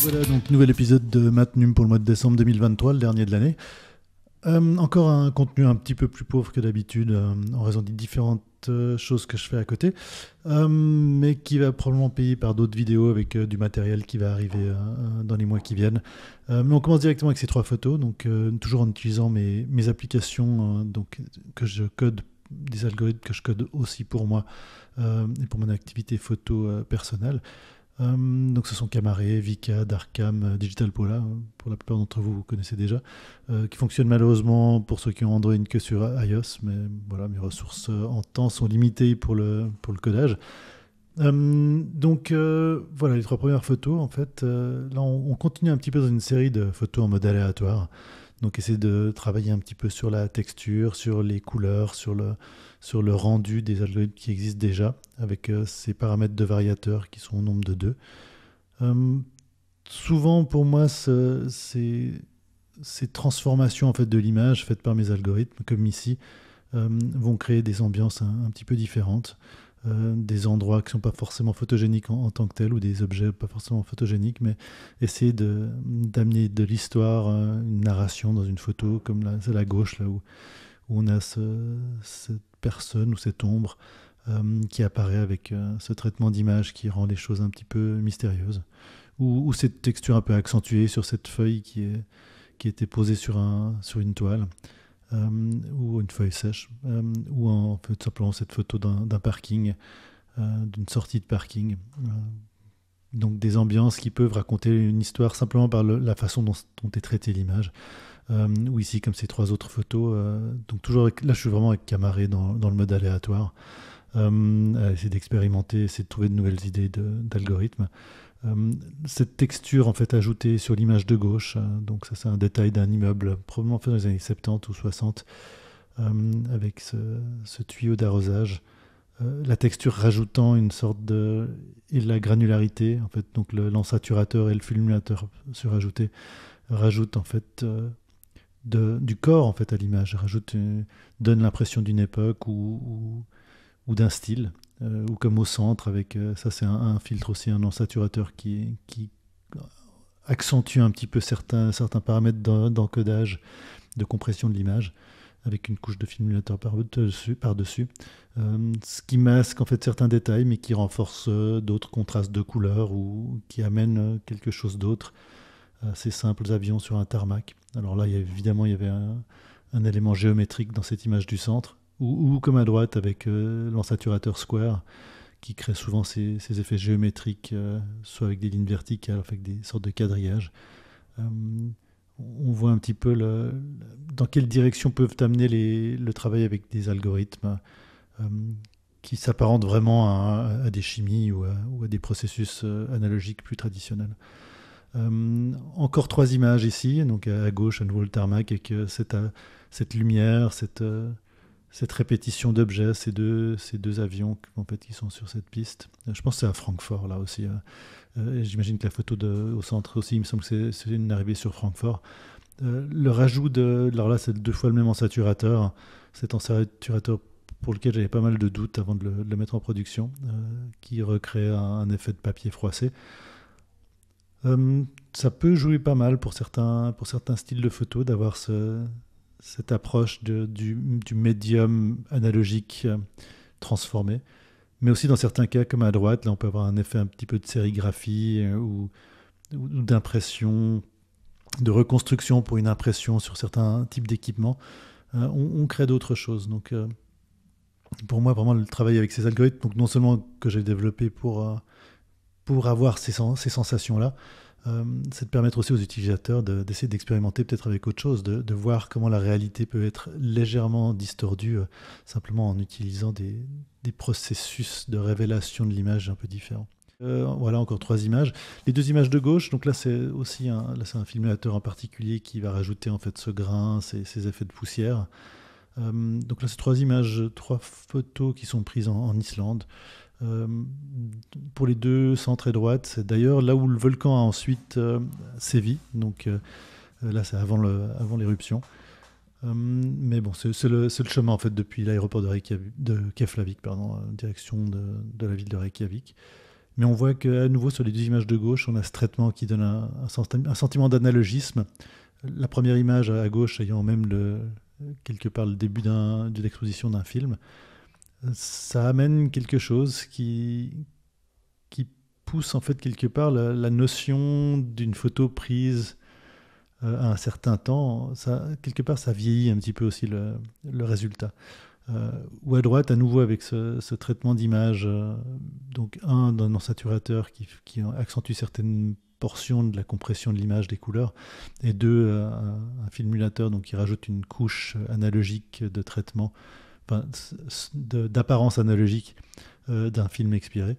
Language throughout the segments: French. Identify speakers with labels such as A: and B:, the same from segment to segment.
A: Voilà, donc nouvel épisode de Matnum pour le mois de décembre 2023, le dernier de l'année. Encore un contenu un petit peu plus pauvre que d'habitude, en raison des différentes choses que je fais à côté, mais qui va probablement payer par d'autres vidéos avec du matériel qui va arriver dans les mois qui viennent. Mais on commence directement avec ces trois photos, donc toujours en utilisant mes applications donc, que je code, des algorithmes que je code aussi pour moi et pour mon activité photo personnelle. Donc ce sont Camaré, Vika, Darkcam, Digital Pola, pour la plupart d'entre vous, vous connaissez déjà, qui fonctionnent malheureusement pour ceux qui ont Android que sur iOS, mais voilà, mes ressources en temps sont limitées pour le codage. Donc voilà les trois premières photos, en fait, là on continue un petit peu dans une série de photos en mode aléatoire, donc essayer de travailler un petit peu sur la texture, sur les couleurs, sur le rendu des algorithmes qui existent déjà, avec ces paramètres de variateurs qui sont au nombre de 2. Souvent, pour moi, ces transformations en fait, de l'image faites par mes algorithmes, comme ici, vont créer des ambiances un petit peu différentes, des endroits qui ne sont pas forcément photogéniques en tant que tels, ou des objets pas forcément photogéniques, mais essayer d'amener de l'histoire, une narration dans une photo, comme là, c'est à la gauche, là où on a cette personne ou cette ombre qui apparaît avec ce traitement d'image qui rend les choses un petit peu mystérieuses. Ou cette texture un peu accentuée sur cette feuille qui a été posée sur une toile, ou une feuille sèche, ou en fait, tout simplement cette photo d'un parking, d'une sortie de parking. Donc des ambiances qui peuvent raconter une histoire simplement par la façon dont est traitée l'image. Ou ici, comme ces trois autres photos, donc toujours là je suis vraiment avec Camaré dans le mode aléatoire, à essayer d'expérimenter, essayer de trouver de nouvelles idées d'algorithmes. Cette texture en fait ajoutée sur l'image de gauche, donc ça c'est un détail d'un immeuble probablement fait dans les années 70 ou 60, avec ce tuyau d'arrosage, la texture rajoutant une sorte et la granularité en fait, donc l'ensaturateur et le fulminateur surajouté rajoutent en fait du corps en fait à l'image, donne l'impression d'une époque ou d'un style, ou comme au centre avec ça c'est un filtre aussi, un ensaturateur qui accentue un petit peu certains paramètres d'encodage, de compression de l'image, avec une couche de fulminateur par-dessus, ce qui masque en fait certains détails mais qui renforce d'autres contrastes de couleurs ou qui amène quelque chose d'autre. Ces simples avions sur un tarmac. Alors là, évidemment, il y avait un élément géométrique dans cette image du centre, ou comme à droite avec l'ensaturateur square, qui crée souvent ces effets géométriques, soit avec des lignes verticales, avec des sortes de quadrillages. On voit un petit peu dans quelle direction peuvent amener le travail avec des algorithmes qui s'apparentent vraiment à des chimies ou à des processus analogiques plus traditionnels. Encore trois images ici, donc à gauche à nouveau le tarmac avec cette lumière, cette répétition d'objets, ces deux avions en fait, qui sont sur cette piste. Je pense que c'est à Francfort là aussi. J'imagine que la photo au centre aussi, il me semble que c'est une arrivée sur Francfort. Le rajout alors là c'est 2 fois le même ensaturateur, cet ensaturateur pour lequel j'avais pas mal de doutes avant de le mettre en production, qui recrée un effet de papier froissé. Ça peut jouer pas mal pour certains styles de photos d'avoir cette approche du médium analogique transformé. Mais aussi dans certains cas, comme à droite, là on peut avoir un effet un petit peu de sérigraphie ou d'impression, de reconstruction pour une impression sur certains types d'équipements. On crée d'autres choses. Donc pour moi, vraiment, le travail avec ces algorithmes, donc non seulement que j'ai développé pour avoir ces sensations-là, c'est de permettre aussi aux utilisateurs d'essayer d'expérimenter peut-être avec autre chose, de voir comment la réalité peut être légèrement distordue, simplement en utilisant des processus de révélation de l'image un peu différents. Voilà, encore 3 images. Les 2 images de gauche, donc là c'est aussi c'est un filmateur en particulier qui va rajouter en fait ce grain, ces effets de poussière. Donc là c'est 3 images, 3 photos qui sont prises en Islande. Pour les 2, centre et droite, c'est d'ailleurs là où le volcan a ensuite sévi, donc là c'est avant l'éruption. Mais bon, c'est le chemin en fait depuis l'aéroport de Keflavik, direction de la ville de Reykjavik. Mais on voit qu'à nouveau, sur les deux images de gauche, on a ce traitement qui donne un sentiment d'analogisme. La première image à gauche ayant même quelque part le début de l'exposition d'un film, ça amène quelque chose qui pousse en fait quelque part la notion d'une photo prise à un certain temps. Quelque part, ça vieillit un petit peu aussi le résultat. Ou à droite, à nouveau avec ce traitement d'image, donc d'un saturateur qui accentue certaines portions de la compression de l'image des couleurs, et deux, un filmulateur donc, qui rajoute une couche analogique de traitement, enfin, d'apparence analogique d'un film expiré.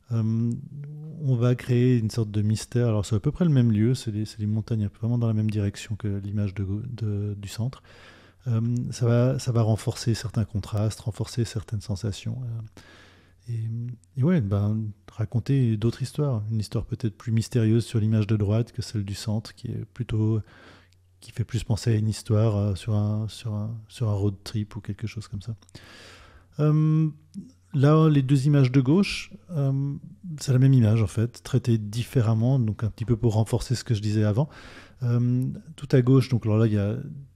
A: On va créer une sorte de mystère. Alors c'est à peu près le même lieu, c'est les montagnes vraiment dans la même direction que l'image du centre. Ça va renforcer certains contrastes, renforcer certaines sensations. Et ouais, raconter d'autres histoires. Une histoire peut-être plus mystérieuse sur l'image de droite que celle du centre, qui fait plus penser à une histoire sur un road trip ou quelque chose comme ça. Là, les deux images de gauche, c'est la même image en fait, traitée différemment, donc un petit peu pour renforcer ce que je disais avant. Tout à gauche, donc alors là, il y a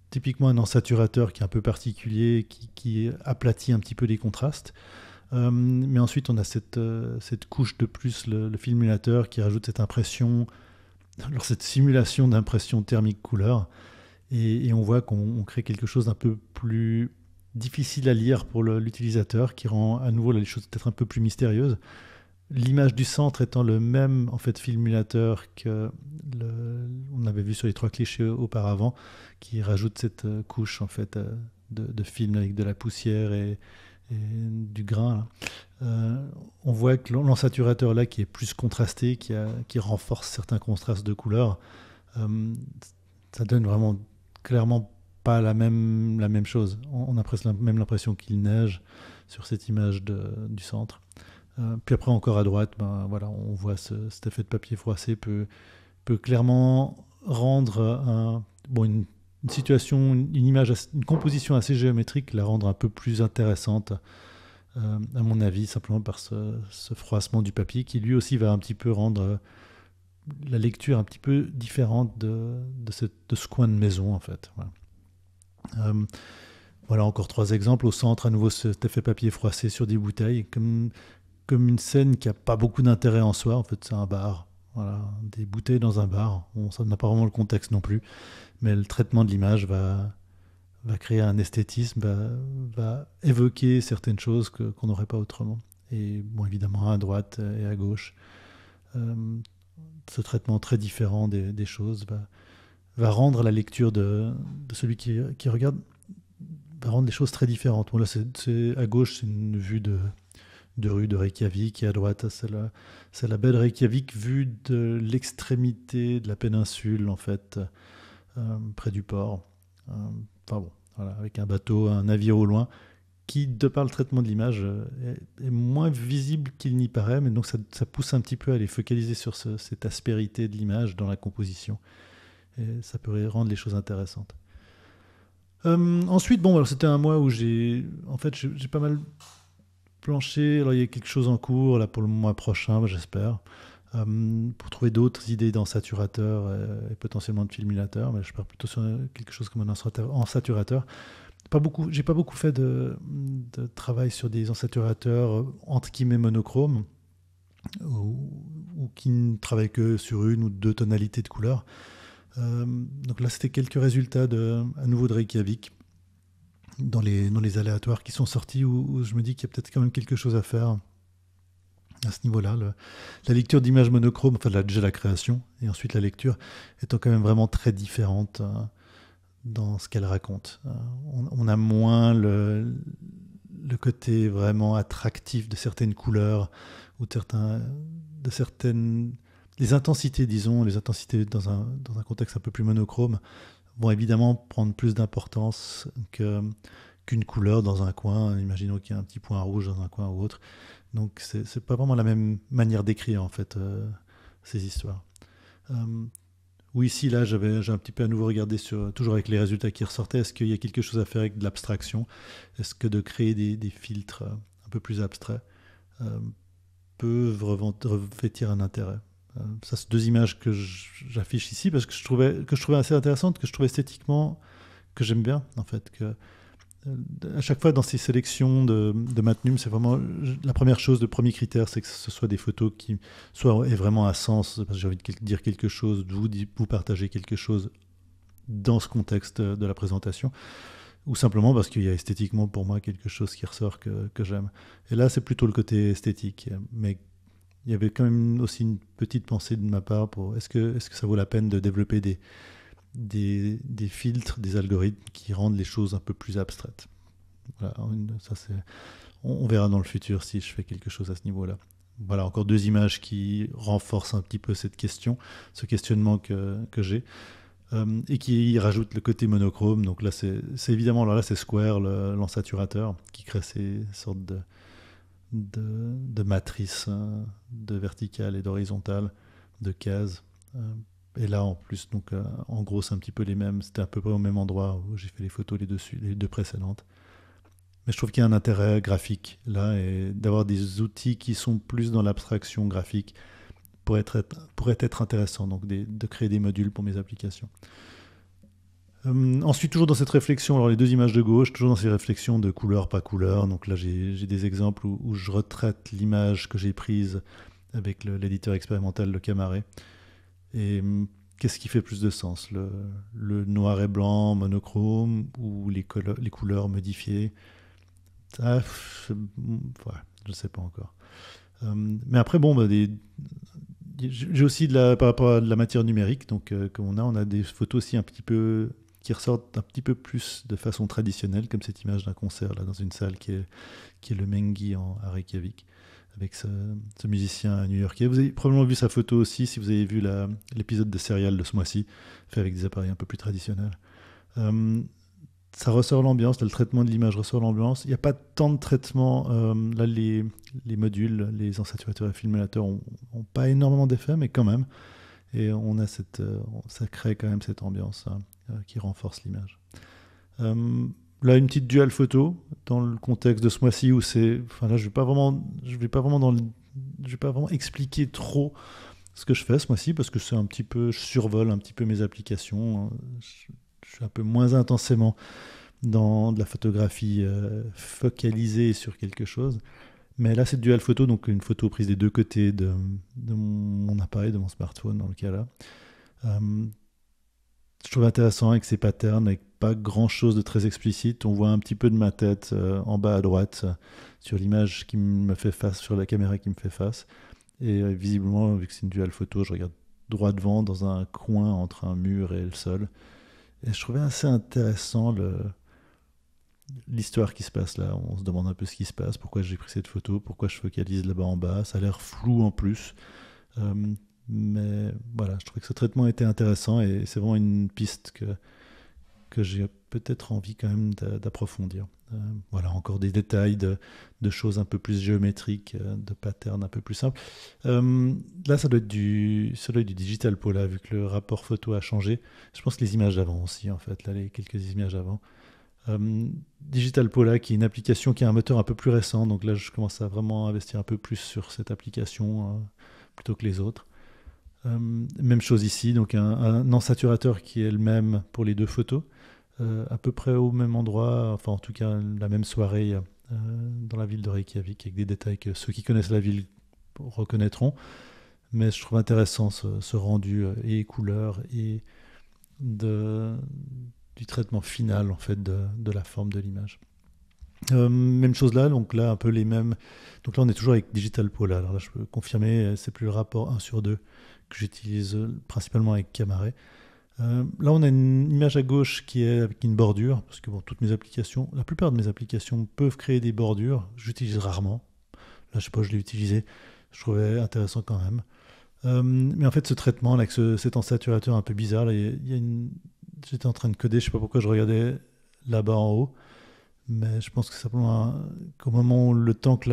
A: typiquement un ensaturateur qui est un peu particulier, qui aplatit un petit peu les contrastes. Mais ensuite, on a cette couche de plus, le filmulateur, qui rajoute cette impression, alors cette simulation d'impression thermique couleur. Et on voit qu'on crée quelque chose d'un peu plus difficile à lire pour l'utilisateur, qui rend à nouveau les choses peut-être un peu plus mystérieuses. L'image du centre étant le même en fait filmulateur on avait vu sur les trois clichés auparavant, qui rajoute cette couche en fait de film avec de la poussière et du grain. On voit que l'ensaturateur là qui est plus contrasté, qui renforce certains contrastes de couleurs, ça donne vraiment clairement pas la même chose. On a presque même l'impression qu'il neige sur cette image du centre. Puis après encore à droite, voilà, on voit cet effet de papier froissé peut clairement rendre une situation, une image, une composition assez géométrique, la rendre un peu plus intéressante, à mon avis, simplement par ce froissement du papier qui lui aussi va un petit peu rendre la lecture un petit peu différente de ce coin de maison en fait. Voilà. Voilà encore trois exemples. Au centre, à nouveau cet effet papier froissé sur des bouteilles, comme une scène qui n'a pas beaucoup d'intérêt en soi. En fait, c'est un bar. Voilà, des bouteilles dans un bar. Bon, ça n'a pas vraiment le contexte non plus. Mais le traitement de l'image va créer un esthétisme, va évoquer certaines choses qu'on n'aurait pas autrement. Et bon, évidemment, à droite et à gauche, ce traitement très différent des choses va rendre la lecture de celui qui regarde, va rendre les choses très différentes. Bon, là, à gauche, c'est une vue de rue de Reykjavik, et à droite, c'est la baie de Reykjavik vue de l'extrémité de la péninsule, en fait, près du port. Enfin bon, voilà, avec un bateau, un navire au loin, qui, de par le traitement de l'image, est moins visible qu'il n'y paraît, mais donc ça pousse un petit peu à aller focaliser sur cette aspérité de l'image dans la composition. Et ça peut rendre les choses intéressantes. Ensuite, bon, alors c'était un mois où j'ai pas mal planché. Alors il y a quelque chose en cours là pour le mois prochain, j'espère, pour trouver d'autres idées d'ensaturateur et potentiellement de filmulateur. Mais je pars plutôt sur quelque chose comme un ensaturateur. J'ai pas beaucoup fait de travail sur des ensaturateurs entre guillemets monochromes ou qui ne travaillent que sur une ou deux tonalités de couleurs. Donc là, c'était quelques résultats à nouveau de Reykjavik dans les aléatoires qui sont sortis, où je me dis qu'il y a peut-être quand même quelque chose à faire à ce niveau-là. La lecture d'images monochromes, enfin déjà la création, et ensuite la lecture, étant quand même vraiment très différente dans ce qu'elle raconte. On a moins le côté vraiment attractif de certaines couleurs, ou de certaines... Les intensités, disons, dans un contexte un peu plus monochrome, vont évidemment prendre plus d'importance qu'une couleur dans un coin. Imaginons qu'il y a un petit point rouge dans un coin ou autre. Donc, c'est pas vraiment la même manière d'écrire, en fait, ces histoires. Ou ici, là, j'ai un petit peu à nouveau regardé toujours avec les résultats qui ressortaient. Est-ce qu'il y a quelque chose à faire avec de l'abstraction? Est-ce que de créer des filtres un peu plus abstraits peuvent revêtir un intérêt. Ça, c'est deux images que j'affiche ici parce que je trouvais assez intéressantes, que je trouvais esthétiquement, que j'aime bien, en fait. À chaque fois, dans ces sélections de Matnum, c'est vraiment la première chose, le premier critère, c'est que ce soit des photos qui aient vraiment un sens, parce que j'ai envie de dire quelque chose, vous partager quelque chose dans ce contexte de la présentation, ou simplement parce qu'il y a esthétiquement pour moi quelque chose qui ressort que j'aime. Et là, c'est plutôt le côté esthétique, mais il y avait quand même aussi une petite pensée de ma part pour est-ce que ça vaut la peine de développer des filtres, des algorithmes qui rendent les choses un peu plus abstraites. Voilà, ça on verra dans le futur si je fais quelque chose à ce niveau-là. Voilà, encore deux images qui renforcent un petit peu cette question, ce questionnement que j'ai, et qui rajoutent le côté monochrome. Donc là, c'est évidemment, alors là, c'est Square, l'ensaturateur, qui crée ces sortes de matrices, de verticales et d'horizontales, de cases. Et là, en plus, donc, en gros, c'est un petit peu les mêmes. C'était à peu près au même endroit où j'ai fait les photos, les deux précédentes. Mais je trouve qu'il y a un intérêt graphique là, et d'avoir des outils qui sont plus dans l'abstraction graphique pourrait être intéressant, donc de créer des modules pour mes applications. Ensuite, toujours dans cette réflexion, alors les deux images de gauche, toujours dans ces réflexions de couleur, pas couleur. Donc là, j'ai des exemples où je retraite l'image que j'ai prise avec l'éditeur expérimental de Camaret. Et qu'est-ce qui fait plus de sens, le noir et blanc monochrome ou les couleurs modifiées? Ah, ouais, je ne sais pas encore. Mais après, bon, j'ai aussi par rapport à de la matière numérique, donc comme on a des photos aussi un petit peu qui ressortent un petit peu plus de façon traditionnelle, comme cette image d'un concert là dans une salle qui est le Mengi à Reykjavik, avec ce musicien new-yorkais. Vous avez probablement vu sa photo aussi si vous avez vu l'épisode de Serial de ce mois-ci, fait avec des appareils un peu plus traditionnels. Ça ressort l'ambiance, le traitement de l'image ressort l'ambiance. Il n'y a pas tant de traitement. Là, les modules, les ensaturateurs et filmulateurs n'ont pas énormément d'effets, mais quand même. Et on a ça crée quand même cette ambiance qui renforce l'image. Là, une petite dual photo dans le contexte de ce mois-ci où c'est. Enfin là, je vais pas vraiment expliquer trop ce que je fais ce mois-ci parce que c'est un petit peu, je survole un petit peu mes applications. Je suis un peu moins intensément dans de la photographie focalisée sur quelque chose. Mais là, c'est dual photo, donc une photo prise des deux côtés de mon appareil, de mon smartphone dans le cas là. Je trouve intéressant avec ces patterns, avec pas grand-chose de très explicite. On voit un petit peu de ma tête en bas à droite sur l'image qui me fait face, sur la caméra qui me fait face. Et visiblement, vu que c'est une dual photo, je regarde droit devant dans un coin entre un mur et le sol. Et je trouvais assez intéressant l'histoire qui se passe là. On se demande un peu ce qui se passe, pourquoi j'ai pris cette photo, pourquoi je focalise là-bas en bas. Ça a l'air flou en plus. Mais voilà, je trouvais que ce traitement était intéressant et c'est vraiment une piste que j'ai peut-être envie quand même d'approfondir. Voilà, encore des détails de choses un peu plus géométriques, de patterns un peu plus simples. Là, ça doit être du digital Pola, vu que le rapport photo a changé. Je pense que les images d'avant aussi, en fait, là, les quelques images d'avant. Digital Pola, qui est une application qui a un moteur un peu plus récent, donc là, je commence à vraiment investir un peu plus sur cette application plutôt que les autres. Même chose ici, donc un ensaturateur qui est le même pour les deux photos, à peu près au même endroit, enfin en tout cas la même soirée dans la ville de Reykjavik, avec des détails que ceux qui connaissent la ville reconnaîtront. Mais je trouve intéressant ce rendu et couleur et du traitement final en fait de la forme de l'image. Même chose là, donc là un peu les mêmes. Donc là on est toujours avec Digital Pola. Alors là je peux confirmer, c'est plus le rapport 1/2 que j'utilise principalement avec Camaret. Là on a une image à gauche qui est avec une bordure, parce que bon, la plupart de mes applications peuvent créer des bordures. J'utilise rarement. Là je sais pas, je l'ai utilisé. Je trouvais intéressant quand même. Mais en fait ce traitement là, avec cet ensaturateur un peu bizarre, là, j'étais en train de coder, je sais pas pourquoi je regardais là-bas en haut. Mais je pense que c'est simplement qu'au moment où le temps que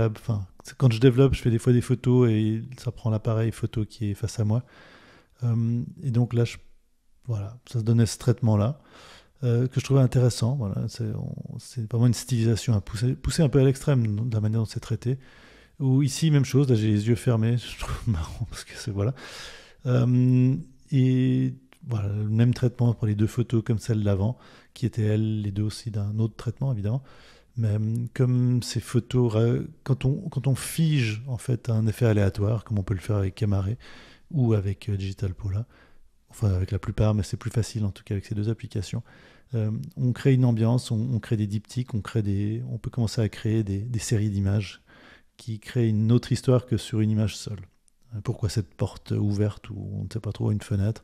A: quand je développe, je fais des fois des photos et ça prend l'appareil photo qui est face à moi. Et donc là, voilà, ça se donnait ce traitement-là que je trouvais intéressant. Voilà, c'est vraiment une stylisation à pousser un peu à l'extrême de la manière dont c'est traité. Ou ici, même chose, là j'ai les yeux fermés, je trouve marrant parce que c'est voilà. Euh, et voilà, le même traitement pour les deux photos comme celle d'avant, qui étaient elles, les deux aussi d'un autre traitement évidemment. Mais comme ces photos, quand on fige en fait un effet aléatoire, comme on peut le faire avec Camare ou avec Digital Pola, enfin avec la plupart, mais c'est plus facile en tout cas avec ces deux applications. On crée une ambiance, on crée des diptyques, on peut commencer à créer des séries d'images qui créent une autre histoire que sur une image seule. Pourquoi cette porte ouverte ou on ne sait pas trop, une fenêtre?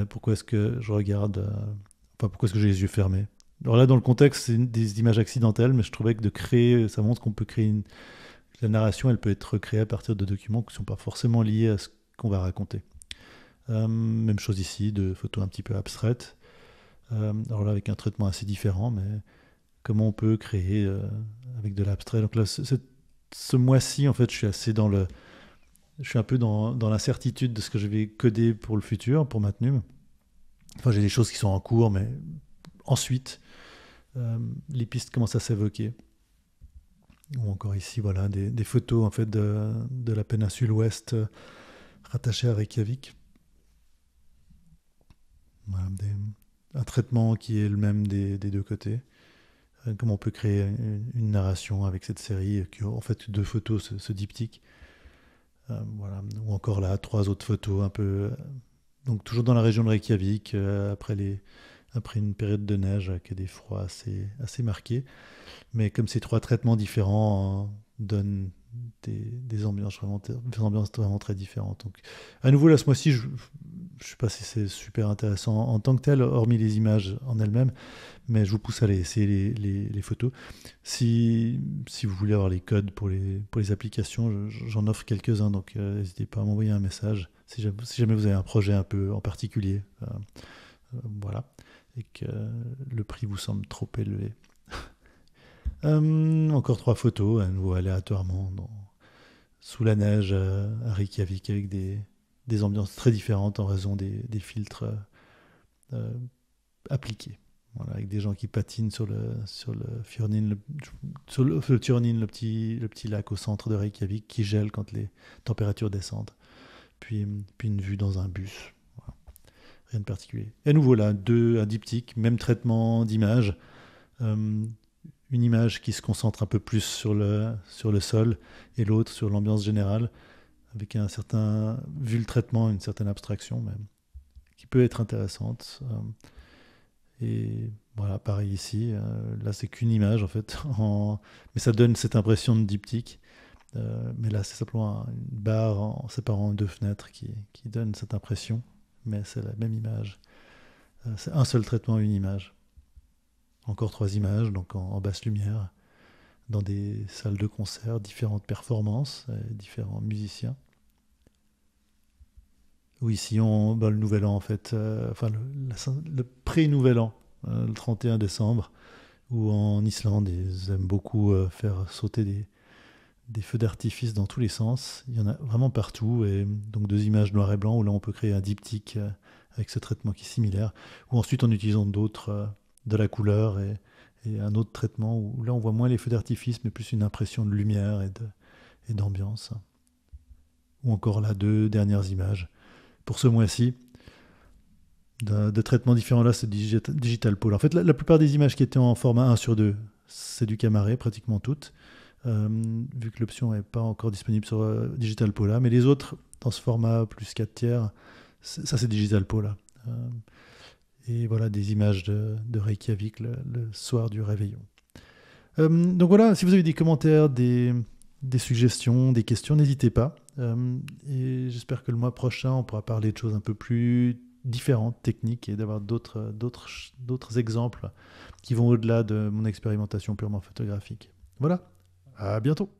A: Pourquoi est-ce que je regarde enfin, pourquoi est-ce que j'ai les yeux fermés? Alors là, dans le contexte, c'est des images accidentelles, mais je trouvais que de créer, ça montre qu'on peut créer la narration, elle peut être créée à partir de documents qui ne sont pas forcément liés à ce qu'on va raconter. Même chose ici, de photos un petit peu abstraites. Alors là, avec un traitement assez différent, mais comment on peut créer avec de l'abstrait. Donc là, ce mois-ci, en fait, je suis un peu dans l'incertitude de ce que je vais coder pour le futur, pour Matnum. Enfin, j'ai des choses qui sont en cours, mais ensuite, les pistes commencent à s'évoquer. Ou encore ici, voilà, des photos en fait de la péninsule ouest rattachée à Reykjavik. Voilà, un traitement qui est le même des deux côtés. Comment on peut créer une narration avec cette série qui en fait deux photos, ce diptyque. Voilà. Ou encore là, trois autres photos un peu. Donc toujours dans la région de Reykjavik, après une période de neige avec des froids assez marqués. Mais comme ces trois traitements différents donnent des ambiances vraiment très différentes. Donc, à nouveau, là, ce mois-ci, je ne sais pas si c'est super intéressant en tant que tel, hormis les images en elles-mêmes, mais je vous pousse à aller essayer les photos. Si vous voulez avoir les codes pour les applications, j'en offre quelques-uns, donc n'hésitez pas à m'envoyer un message si jamais vous avez un projet un peu en particulier. Voilà. Et que le prix vous semble trop élevé. Encore trois photos, à nouveau aléatoirement, sous la neige à Reykjavik, avec des ambiances très différentes en raison des filtres euh, appliqués. Voilà, avec des gens qui patinent sur le Fjordin, sur le Tjornin, le petit lac au centre de Reykjavik, qui gèle quand les températures descendent. Puis une vue dans un bus. Voilà. Rien de particulier. Et à nouveau là, un diptyque, même traitement d'image. Une image qui se concentre un peu plus sur le sol et l'autre sur l'ambiance générale, avec vu le traitement, une certaine abstraction même, qui peut être intéressante. Et voilà, pareil ici, là c'est qu'une image en fait, mais ça donne cette impression de diptyque. Mais là c'est simplement une barre en séparant deux fenêtres qui donne cette impression, mais c'est la même image. C'est un seul traitement, une image. Encore trois images, donc en basse lumière, dans des salles de concert, différentes performances, différents musiciens. Ou ici, le nouvel an, en fait, enfin le pré-nouvel an, le 31 décembre, où en Islande, ils aiment beaucoup faire sauter des feux d'artifice dans tous les sens. Il y en a vraiment partout, et donc deux images noir et blanc, où là on peut créer un diptyque avec ce traitement qui est similaire, ou ensuite en utilisant d'autres, de la couleur et un autre traitement où là on voit moins les feux d'artifice mais plus une impression de lumière et d'ambiance. Ou encore là, deux dernières images. Pour ce mois-ci, de traitements différents là, c'est Digital Pole. En fait, la plupart des images qui étaient en format 1/2, c'est du Camare, pratiquement toutes, vu que l'option n'est pas encore disponible sur Digital Pola, mais les autres, dans ce format plus 4/3, ça c'est Digital Pola. Et voilà des images de Reykjavik le soir du réveillon. Donc voilà, si vous avez des commentaires, des suggestions, des questions, n'hésitez pas. Et j'espère que le mois prochain, on pourra parler de choses un peu plus différentes, techniques, et d'avoir d'autres exemples qui vont au-delà de mon expérimentation purement photographique. Voilà, à bientôt.